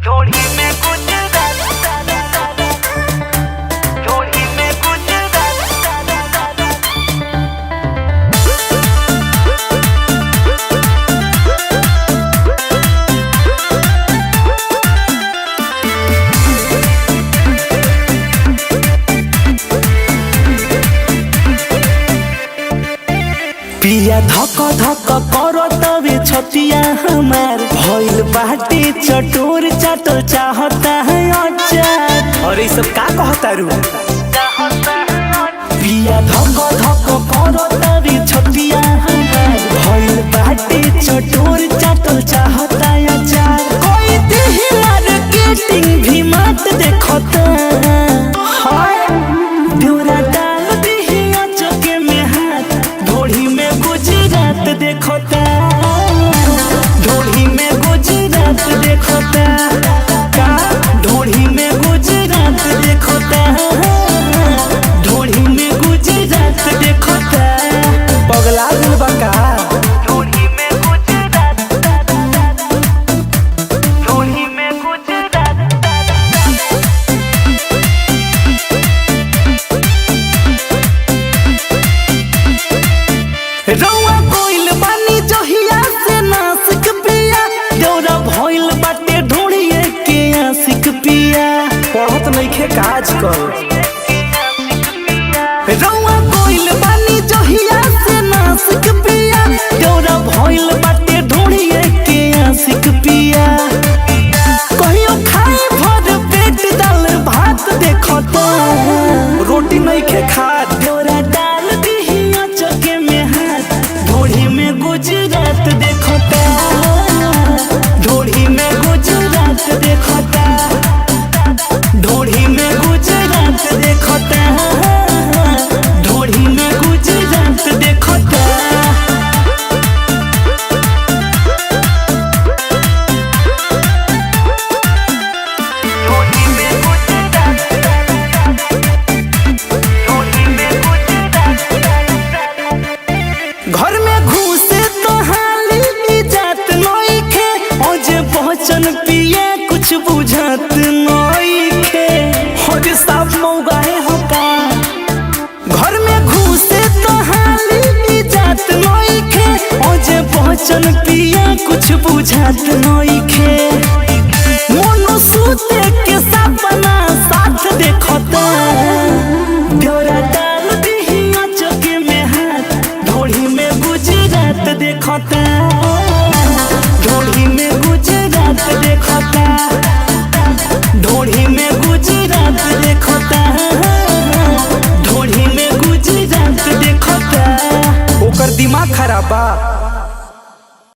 थोड़ी में कुछ थोड़ी में कुछ पिया धक धक कर तवे छतिया हमार भइल बाटे चटोर चाटल चाहता है अचार। और ये सब का कहता रू पिया धक धक कर तवे छतिया हमार भइल बाटे चटोर चाटल चाहता है अचार। कोई देही मार्केटिंग भी मत देखता हाय ब्योरा डाल देही अचके में हाथ ढोली में गुजरात देखता ढोली में गुजरात देखता का ढोली में गुजरात देखता ढोली में गुजरात देखता पगला दिल बका थोड़ी में कुछ थोड़ी में कुछ रउआ कोइल बानी जहिया से नासिक पिया देवरा भइल बाटे ढोड़िए के आशिक पिया पढ़त नइखे काज कर रउआ कोइल बानी जहिया से नासिक पिया देवरा भइल बाटे ढोड़िए के आशिक पिया कहियो खाए भर पेट दाल भात देखता रोटी नइखे खात देवरा डाल दिही अचके में हाथ ढोली में गुजरात देखता ढोली में गुजरात देखता ढोली में गुजरात देखता ढोली में गुजरात देखता थोड़ी में कुछ थोड़ी में कुछ घर में घुसे तो हाली जात नइखे ओजे पहचन पिए कुछ बुझात नइखे होज साफ मौगाए हो का घर में घुसे तो हाली जात नइखे ओजे पहचन पिए कुछ बुझात नइखे मोनो सूते के सपना साथ देखता ब्योरा डाल दिही अचके में हाथ ढोली में गुजरात देखता ढोली में गुजरात देखता ढोली में गुजरात देखता ढोली में गुजरात देखता ओकर दिमाग खराब बा।